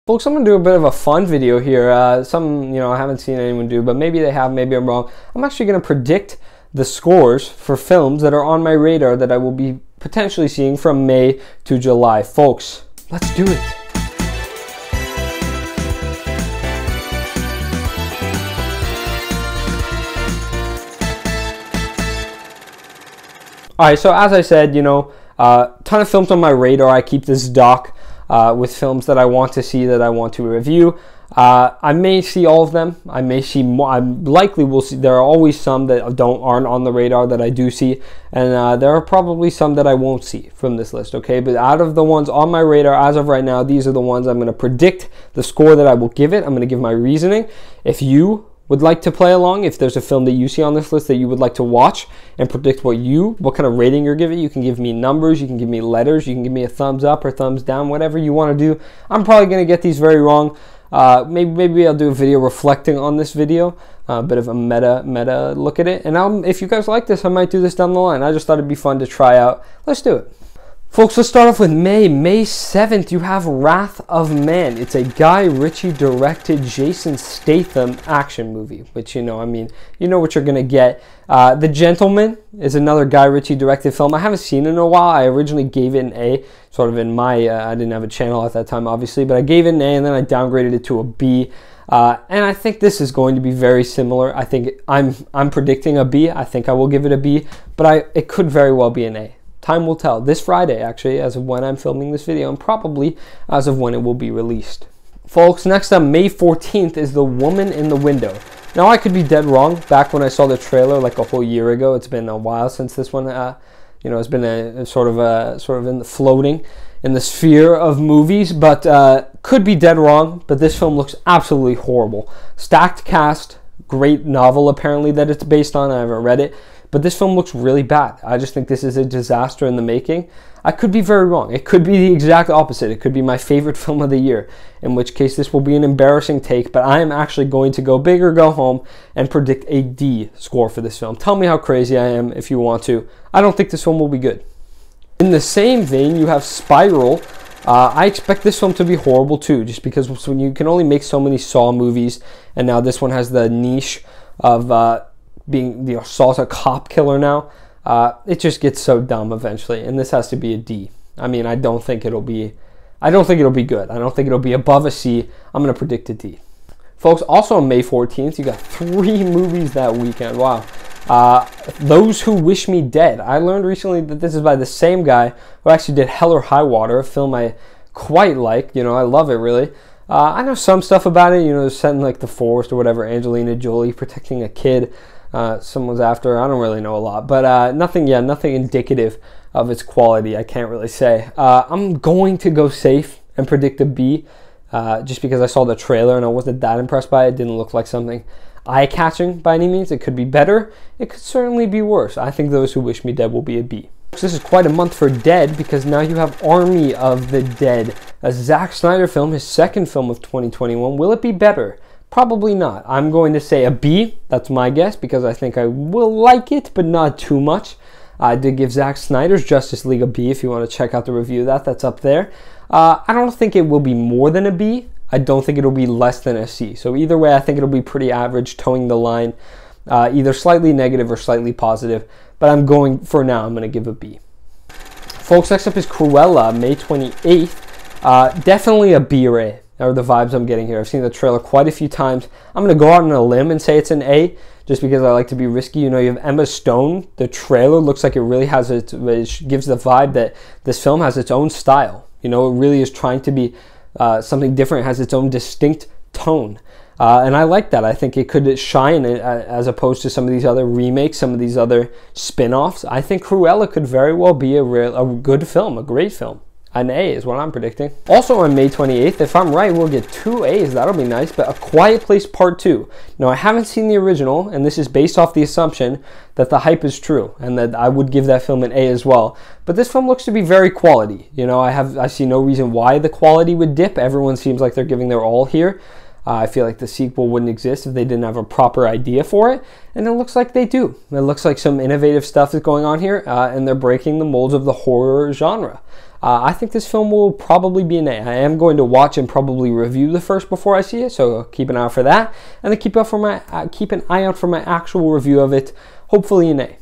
Folks, I'm going to do a bit of a fun video here. I haven't seen anyone do, but maybe they have, maybe I'm wrong. I'm actually going to predict the scores for films that are on my radar that I will be potentially seeing from May to July. Folks, let's do it. All right, so as I said, ton of films on my radar. I keep this doc with films that I want to see, that I want to review. I may see all of them. I may see more. I likely will see. There are always some that aren't on the radar that I do see, and there are probably some that I won't see from this list. Okay, but out of the ones on my radar as of right now, these are the ones I'm going to predict the score that I will give it. I'm going to give my reasoning. If you would like to play along, if there's a film that you see on this list that you would like to watch and predict what kind of rating you're giving, you can give me numbers, you can give me letters, you can give me a thumbs up or thumbs down, whatever you want to do. I'm probably going to get these very wrong. Maybe I'll do a video reflecting on this video, a bit of a meta look at it. And if you guys like this, I might do this down the line. I just thought it'd be fun to try out. Let's do it. Folks, let's start off with May 7th, you have Wrath of Man. It's a Guy Ritchie directed Jason Statham action movie, which, you know what you're going to get. The Gentleman is another Guy Ritchie directed film. I haven't seen it in a while. I originally gave it an A, sort of in my, I didn't have a channel at that time, obviously, but I gave it an A and then I downgraded it to a B. And I think this is going to be very similar. I think I'm predicting a B. I think I will give it a B, but it could very well be an A. Time will tell. This Friday, actually, as of when I'm filming this video, and probably as of when it will be released. Folks, next up, May 14th is The Woman in the Window. Now, I could be dead wrong. Back when I saw the trailer, like a whole year ago, it's been a while since this one, it's been a sort of in the floating in the sphere of movies, but could be dead wrong. But this film looks absolutely horrible. Stacked cast, great novel apparently that it's based on. I haven't read it. But this film looks really bad. I just think this is a disaster in the making. I could be very wrong. It could be the exact opposite. It could be my favorite film of the year, in which case this will be an embarrassing take, but I am actually going to go big or go home and predict a D score for this film. Tell me how crazy I am if you want to. I don't think this film will be good. In the same vein, you have Spiral. I expect this film to be horrible too, just because when you can only make so many Saw movies, and now this one has the niche of being Saw's a cop killer now, it just gets so dumb eventually, and this has to be a D. I mean, I don't think it'll be good. I don't think it'll be above a C. I'm going to predict a D. Folks, also on May 14th, you got 3 movies that weekend. Wow. Those Who Wish Me Dead. I learned recently that this is by the same guy who actually did Hell or High Water, a film I quite like. I love it, really. I know some stuff about it. Set in like the forest or whatever. Angelina Jolie protecting a kid. Someone's after her. I don't really know a lot, but nothing indicative of its quality. I can't really say. I'm going to go safe and predict a B, just because I saw the trailer and I wasn't that impressed by it. It didn't look like something eye-catching by any means. It could be better. It could certainly be worse. I think Those Who Wish Me Dead will be a B. This is quite a month for Dead, because now you have Army of the Dead, a Zack Snyder film, his second film of 2021. Will it be better? Probably not. I'm going to say a B. That's my guess, because I think I will like it, but not too much. I did give Zack Snyder's Justice League a B. If you want to check out the review of that, that's up there. I don't think it will be more than a B. I don't think it'll be less than a C. So either way, I think it'll be pretty average, towing the line, either slightly negative or slightly positive. But I'm going to give a B. Folks, next up is Cruella, May 28th. Definitely a B or A. Are the vibes I'm getting here. I've seen the trailer quite a few times. I'm going to go out on a limb and say it's an A, just because I like to be risky. You have Emma Stone. The trailer looks like it really has it gives the vibe that this film has its own style. It really is trying to be something different. It has its own distinct tone. And I like that. I think it could shine as opposed to some of these other remakes, some of these other spin-offs. I think Cruella could very well be a good film, a great film. An A is what I'm predicting. Also on May 28th, if I'm right, we'll get 2 A's. That'll be nice. But A Quiet Place Part 2. Now, I haven't seen the original, and this is based off the assumption that the hype is true, and that I would give that film an A as well. But this film looks to be very quality. I see no reason why the quality would dip. Everyone seems like they're giving their all here. I feel like the sequel wouldn't exist if they didn't have a proper idea for it, and it looks like they do. It looks like some innovative stuff is going on here, and they're breaking the molds of the horror genre. I think this film will probably be an A. I am going to watch and probably review the first before I see it, so keep an eye out for that. And then keep an eye out for my actual review of it, hopefully an A.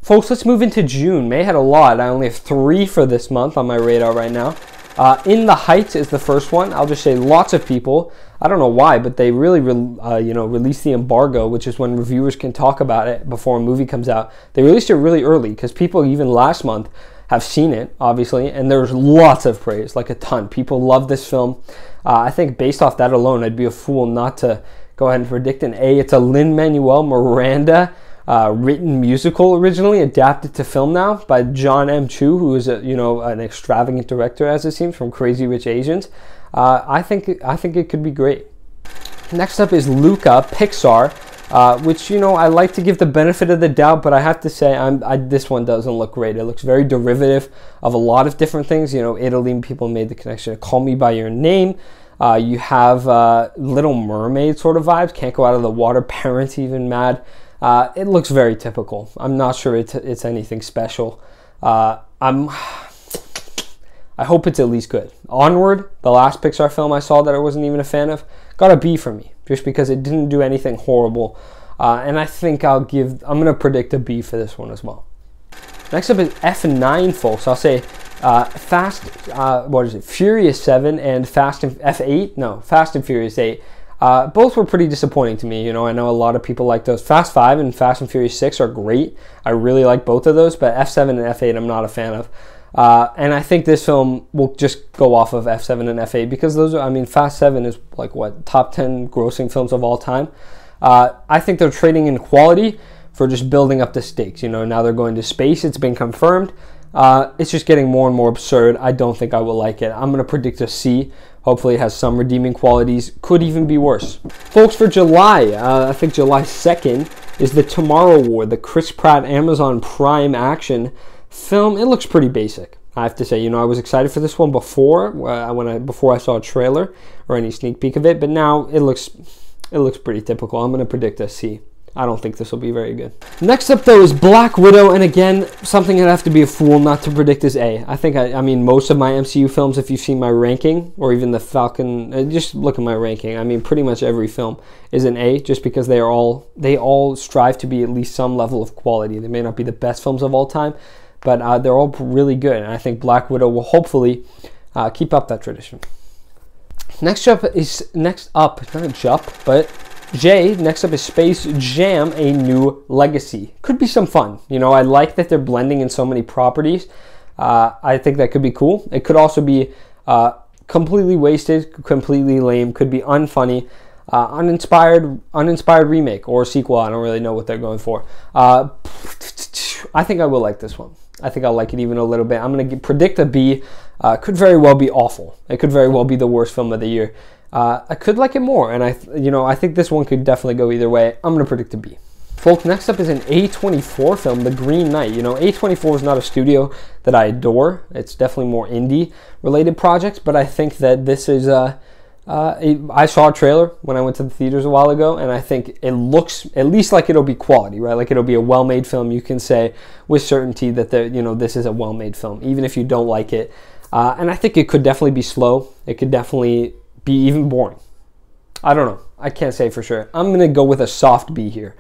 Folks, let's move into June. May had a lot. I only have 3 for this month on my radar right now. In the Heights is the first one. I'll just say lots of people, I don't know why, but they really released the embargo, which is when reviewers can talk about it before a movie comes out. They released it really early because people even last month have seen it, obviously, and there's lots of praise, like a ton. People love this film. I think based off that alone, I'd be a fool not to go ahead and predict an A. It's a Lin-Manuel Miranda written musical, originally adapted to film now by John M. Chu, who is an extravagant director, as it seems, from Crazy Rich Asians. I think it could be great. Next up is Luca, Pixar, which I like to give the benefit of the doubt, but I have to say this one doesn't look great. It looks very derivative of a lot of different things. Italy, people made the connection to Call Me by Your Name. You have Little Mermaid sort of vibes. Can't Go Out of the Water. Parents Even Mad. It looks very typical. I'm not sure it's anything special. I hope it's at least good. Onward, the last Pixar film I saw that I wasn't even a fan of, got a B for me, just because it didn't do anything horrible. And I think I'm going to predict a B for this one as well. Next up is F9, folks. I'll say Furious 7 and Fast and Furious 8. Both were pretty disappointing to me. I know a lot of people like those. Fast 5 and Fast and Furious 6 are great. I really like both of those, but F7 and F8 I'm not a fan of. And I think this film will just go off of F7 and F8 because those are, Fast 7 is like top 10 grossing films of all time. I think they're trading in quality for just building up the stakes. Now they're going to space. It's been confirmed. It's just getting more and more absurd. I don't think I will like it. I'm going to predict a C. Hopefully it has some redeeming qualities. Could even be worse. Folks, for July, I think July 2nd is the Tomorrow War, the Chris Pratt Amazon Prime action film. It looks pretty basic, I have to say. I was excited for this one before I saw a trailer or any sneak peek of it, but now it looks pretty typical. I'm going to predict a C. I don't think this will be very good. Next up, though, is Black Widow, and again, something I'd have to be a fool not to predict is A. I think, most of my MCU films, if you've seen my ranking, or even the Falcon, just look at my ranking. Pretty much every film is an A, just because they all strive to be at least some level of quality. They may not be the best films of all time, but they're all really good, and I think Black Widow will hopefully keep up that tradition. Next up, is Space Jam: A New Legacy. Could be some fun. I like that they're blending in so many properties. I think that could be cool. It could also be completely wasted, completely lame, could be unfunny, uninspired remake or sequel. I don't really know what they're going for. I think I will like this one. I think I'll like it even a little bit. I'm going to predict a B. Could very well be awful. It could very well be the worst film of the year. I could like it more, and I think this one could definitely go either way. I'm going to predict a B. Folks, next up is an A24 film, The Green Knight. A24 is not a studio that I adore. It's definitely more indie-related projects, but I think that this is I saw a trailer when I went to the theaters a while ago, and I think it looks at least like it'll be quality, right? Like it'll be a well-made film. You can say with certainty that this is a well-made film, even if you don't like it. And I think it could definitely be slow. It could definitely be even boring. I don't know. I can't say for sure. I'm going to go with a soft B here,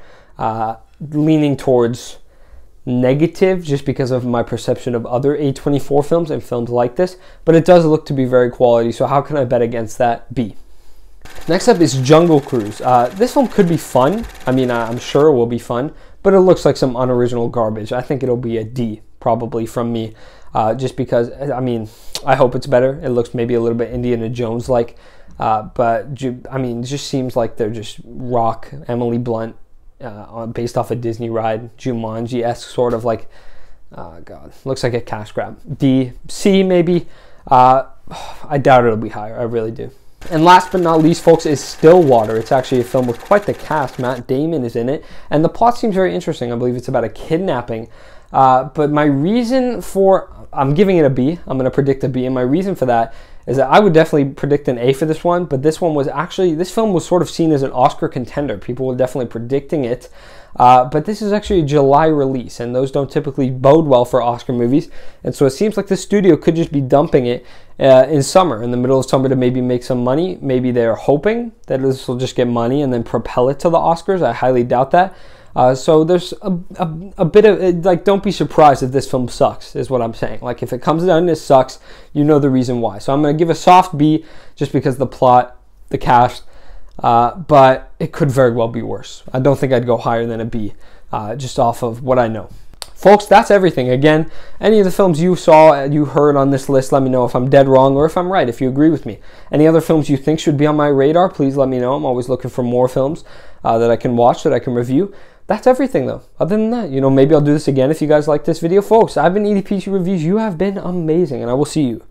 leaning towards negative just because of my perception of other A24 films and films like this, but it does look to be very quality, so how can I bet against that? B. Next up is Jungle Cruise. This film could be fun. I'm sure it will be fun, but it looks like some unoriginal garbage. I think it'll be a D, probably from me, just because, I hope it's better. It looks maybe a little bit Indiana Jones-like, but it just seems like they're just rock Emily Blunt based off a Disney ride, Jumanji-esque sort of like, oh God, looks like a cash grab. D, C maybe. I doubt it'll be higher. I really do. And last but not least, folks, is Stillwater. It's actually a film with quite the cast. Matt Damon is in it, and the plot seems very interesting. I believe it's about a kidnapping. But my reason for, I'm giving it a B. I'm going to predict a B, and my reason for that is that I would definitely predict an A for this one, but this film was sort of seen as an Oscar contender. People were definitely predicting it. But this is actually a July release, and those don't typically bode well for Oscar movies. And so it seems like the studio could just be dumping it in summer, in the middle of summer, to maybe make some money. Maybe they're hoping that this will just get money and then propel it to the Oscars. I highly doubt that. So there's a bit of, like, don't be surprised if this film sucks, is what I'm saying. Like, if it comes down and it sucks, you know the reason why. So I'm going to give a soft B just because the plot, the cast, but it could very well be worse. I don't think I'd go higher than a B, just off of what I know. Folks, that's everything. Again, any of the films you saw, you heard on this list, let me know if I'm dead wrong or if I'm right, if you agree with me. Any other films you think should be on my radar, please let me know. I'm always looking for more films that I can watch, that I can review. That's everything, though. Other than that, maybe I'll do this again if you guys like this video. Folks, I've been EDPC Reviews. You have been amazing, and I will see you